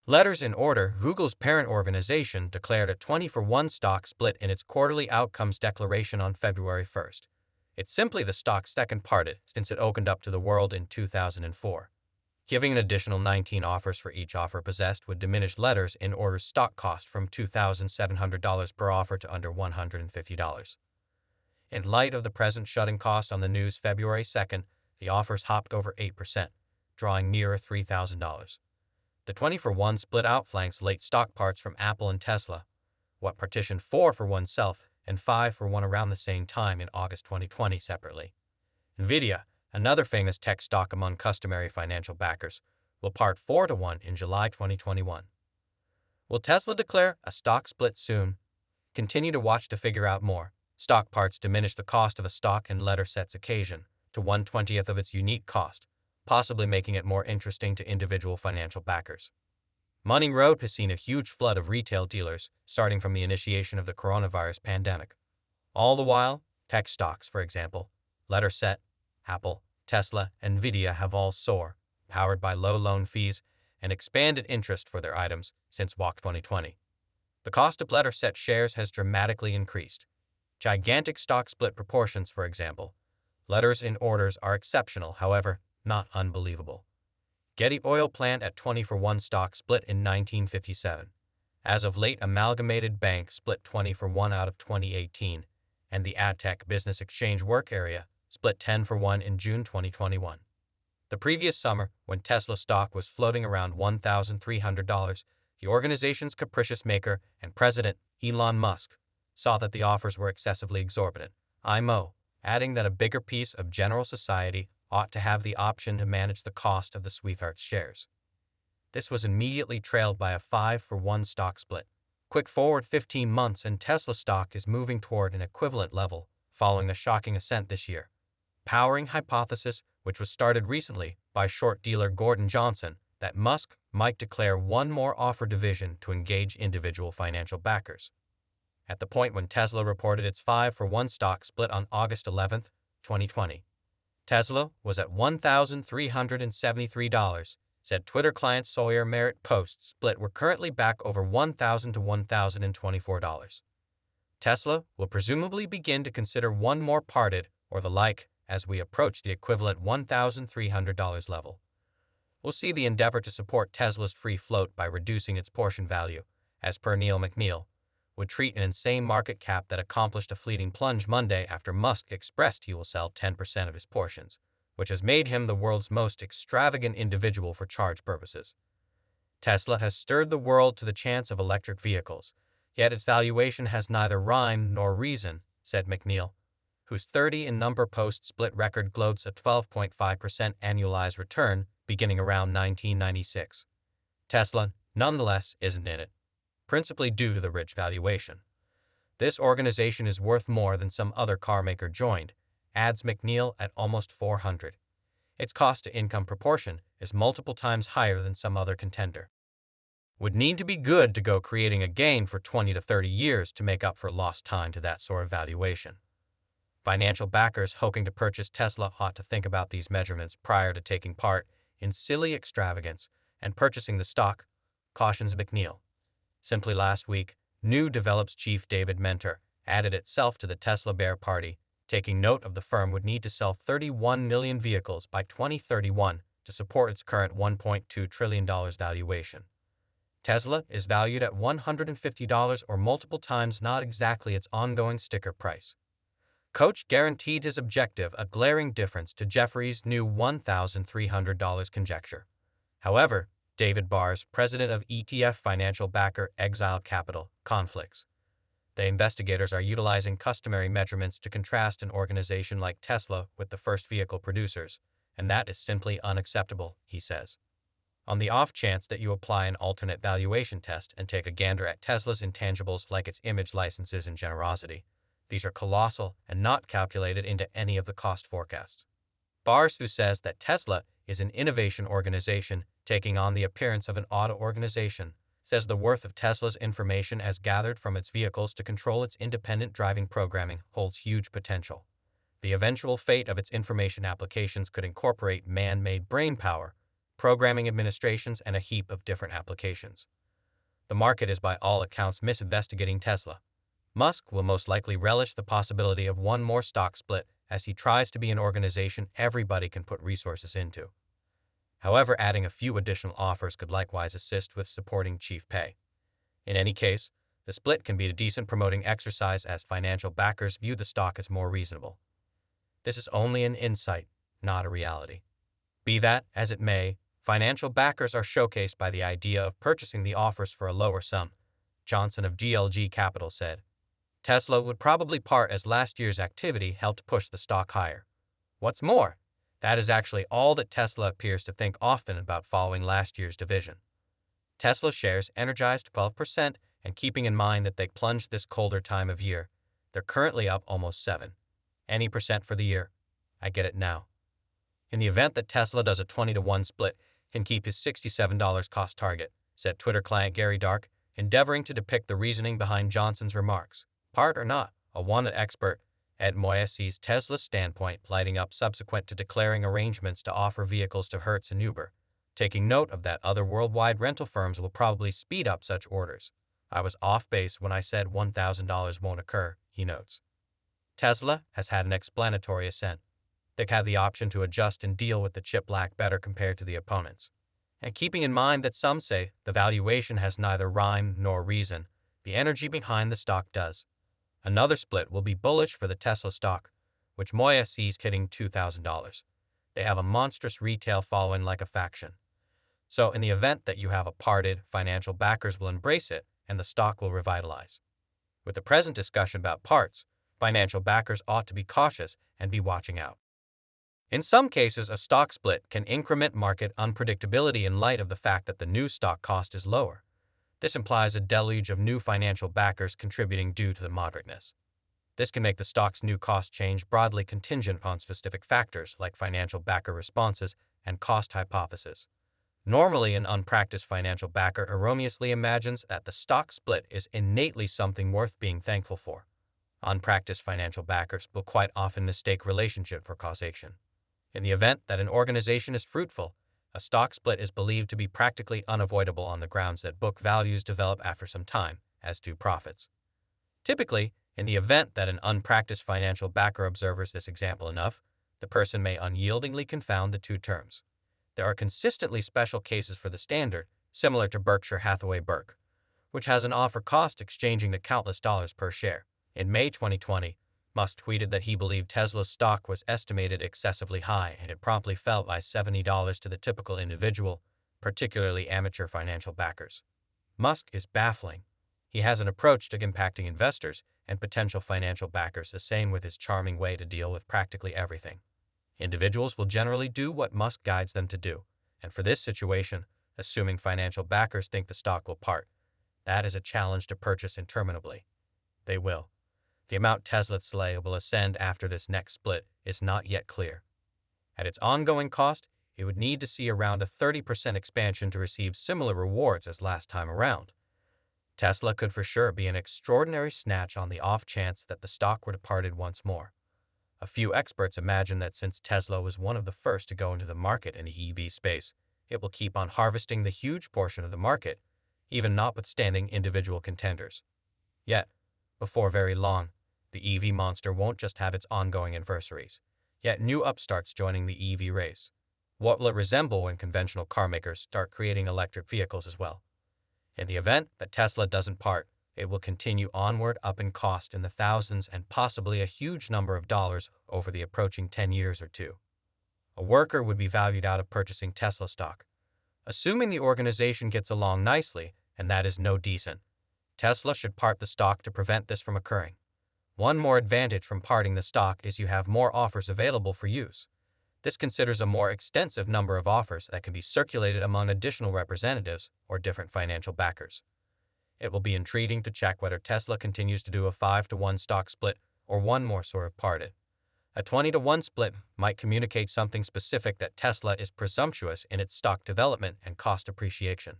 Letters in order, Google's parent organization declared a 20-for-1 stock split in its quarterly outcomes declaration on February 1st. It's simply the stock's second part since it opened up to the world in 2004. Giving an additional 19 offers for each offer possessed would diminish Letters in order's stock cost from $2,700 per offer to under $150. In light of the present shutting cost on the news February 2nd, the offers hopped over 8%, drawing nearer $3,000. The 20-for-1 split outflanks late stock parts from Apple and Tesla, what partitioned 4 for oneself and 5 for one around the same time in August 2020 separately. Nvidia, another famous tech stock among customary financial backers, will part 4 to 1 in July 2021. Will Tesla declare a stock split soon? Continue to watch to figure out more. Stock parts diminish the cost of a stock and letter set's occasion to 1/20th of its unique cost, possibly making it more interesting to individual financial backers. Money Road has seen a huge flood of retail dealers starting from the initiation of the coronavirus pandemic. All the while, tech stocks, for example, Letterset, Apple, Tesla, and Nvidia have all soared, powered by low loan fees and expanded interest for their items since WOC 2020. The cost of Letterset shares has dramatically increased. Gigantic stock split proportions, for example. Letters in orders are exceptional, however, not unbelievable. Getty Oil plant at 20-for-1 stock split in 1957. As of late, Amalgamated Bank split 20-for-1 out of 2018, and the AdTech Business Exchange Work Area split 10-for-1 in June 2021. The previous summer, when Tesla stock was floating around $1,300, the organization's capricious maker and president, Elon Musk, saw that the offers were excessively exorbitant. IMO, adding that a bigger piece of general society ought to have the option to manage the cost of the sweetheart's shares. This was immediately trailed by a 5-for-1 stock split. Quick forward 15 months and Tesla stock is moving toward an equivalent level following the shocking ascent this year. Powering hypothesis, which was started recently by short dealer Gordon Johnson, that Musk might declare one more offer division to engage individual financial backers. At the point when Tesla reported its 5-for-1 stock split on August 11, 2020. Tesla was at $1,373, said Twitter client Sawyer Merritt. Post split were currently back over $1,000 to $1,024. Tesla will presumably begin to consider one more parted or the like as we approach the equivalent $1,300 level. We'll see the endeavor to support Tesla's free float by reducing its portion value, as per Neil McNeil, would treat an insane market cap that accomplished a fleeting plunge Monday after Musk expressed he will sell 10% of his portions, which has made him the world's most extravagant individual for charge purposes. Tesla has stirred the world to the chance of electric vehicles, yet its valuation has neither rhyme nor reason, said McNeil, whose 30-in-number post-split record gloats a 12.5% annualized return beginning around 1996. Tesla, nonetheless, isn't in it, principally due to the rich valuation. This organization is worth more than some other carmaker joined, adds McNeil, at almost 400. Its cost-to-income proportion is multiple times higher than some other contender. Would need to be good to go creating a gain for 20 to 30 years to make up for lost time to that sort of valuation. Financial backers hoping to purchase Tesla ought to think about these measurements prior to taking part in silly extravagance and purchasing the stock, cautions McNeil. Simply last week, New Develop's chief David Mentor added itself to the Tesla bear party, taking note of the firm would need to sell 31 million vehicles by 2031 to support its current $1.2 trillion valuation. Tesla is valued at $150 or multiple times not exactly its ongoing sticker price. Coach guaranteed his objective, a glaring difference to Jeffrey's new $1,300 conjecture. However, David Barrs, president of ETF financial backer Exile Capital, conflicts. The investigators are utilizing customary measurements to contrast an organization like Tesla with the first vehicle producers, and that is simply unacceptable, he says. On the off chance that you apply an alternate valuation test and take a gander at Tesla's intangibles like its image licenses and generosity, these are colossal and not calculated into any of the cost forecasts. Barrs, who says that Tesla is an innovation organization taking on the appearance of an auto organization, says the worth of Tesla's information as gathered from its vehicles to control its independent driving programming holds huge potential. The eventual fate of its information applications could incorporate man-made brain power, programming administrations, and a heap of different applications. The market is by all accounts misinvestigating Tesla. Musk will most likely relish the possibility of one more stock split as he tries to be an organization everybody can put resources into. However, adding a few additional offers could likewise assist with supporting chief pay. In any case, the split can be a decent promoting exercise as financial backers view the stock as more reasonable. This is only an insight, not a reality. Be that as it may, financial backers are showcased by the idea of purchasing the offers for a lower sum. Johnson of GLG Capital said. Tesla would probably part as last year's activity helped push the stock higher. What's more, that is actually all that Tesla appears to think often about following last year's division. Tesla shares energized 12%, and keeping in mind that they plunged this colder time of year, they're currently up almost 7% for the year. I get it now. In the event that Tesla does a 20-to-1 split, can keep his $67 cost target, said Twitter client Gary Dark, endeavoring to depict the reasoning behind Johnson's remarks. Part or not, a wanted expert, Ed Moya sees Tesla's standpoint lighting up subsequent to declaring arrangements to offer vehicles to Hertz and Uber. Taking note of that, other worldwide rental firms will probably speed up such orders. I was off base when I said $1,000 won't occur, he notes. Tesla has had an explanatory ascent. They have the option to adjust and deal with the chip lack better compared to the opponents. And keeping in mind that some say the valuation has neither rhyme nor reason, the energy behind the stock does. Another split will be bullish for the Tesla stock, which Moya sees hitting $2,000. They have a monstrous retail following like a faction. So in the event that you have a parted, financial backers will embrace it and the stock will revitalize. With the present discussion about parts, financial backers ought to be cautious and be watching out. In some cases, a stock split can increment market unpredictability in light of the fact that the new stock cost is lower. This implies a deluge of new financial backers contributing due to the moderateness. This can make the stock's new cost change broadly contingent upon specific factors like financial backer responses and cost hypothesis. Normally, an unpracticed financial backer erroneously imagines that the stock split is innately something worth being thankful for. Unpracticed financial backers will quite often mistake relationship for causation. In the event that an organization is fruitful, a stock split is believed to be practically unavoidable on the grounds that book values develop after some time, as do profits. Typically, in the event that an unpracticed financial backer observes this example enough, the person may unyieldingly confound the two terms. There are consistently special cases for the standard, similar to Berkshire Hathaway Berk, which has an offer cost exchanging to countless dollars per share. In May 2020, Musk tweeted that he believed Tesla's stock was estimated excessively high and it promptly fell by $70 to the typical individual, particularly amateur financial backers. Musk is baffling. He has an approach to impacting investors and potential financial backers the same with his charming way to deal with practically everything. Individuals will generally do what Musk guides them to do, and for this situation, assuming financial backers think the stock will part, that is a challenge to purchase interminably. They will. The amount Tesla tsla will ascend after this next split is not yet clear. At its ongoing cost, it would need to see around a 30% expansion to receive similar rewards as last time around. Tesla could for sure be an extraordinary snatch on the off chance that the stock were departed once more. A few experts imagine that since Tesla was one of the first to go into the market in the EV space, it will keep on harvesting the huge portion of the market, even notwithstanding individual contenders. Yet, before very long, the EV monster won't just have its ongoing adversaries, yet new upstarts joining the EV race. What will it resemble when conventional car makers start creating electric vehicles as well? In the event that Tesla doesn't part, it will continue onward up in cost in the thousands and possibly a huge number of dollars over the approaching 10 years or two. A worker would be valued out of purchasing Tesla stock. Assuming the organization gets along nicely, and that is no decent, Tesla should part the stock to prevent this from occurring. One more advantage from parting the stock is you have more offers available for use. This considers a more extensive number of offers that can be circulated among additional representatives or different financial backers. It will be intriguing to check whether Tesla continues to do a 5-to-1 stock split or one more sort of parted. A 20-to-1 split might communicate something specific that Tesla is presumptuous in its stock development and cost appreciation.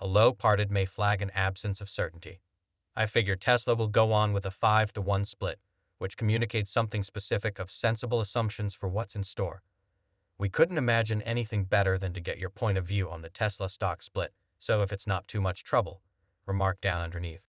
A low parted may flag an absence of certainty. I figure Tesla will go on with a 5-to-1 split, which communicates something specific of sensible assumptions for what's in store. We couldn't imagine anything better than to get your point of view on the Tesla stock split, so if it's not too much trouble, remarked down underneath.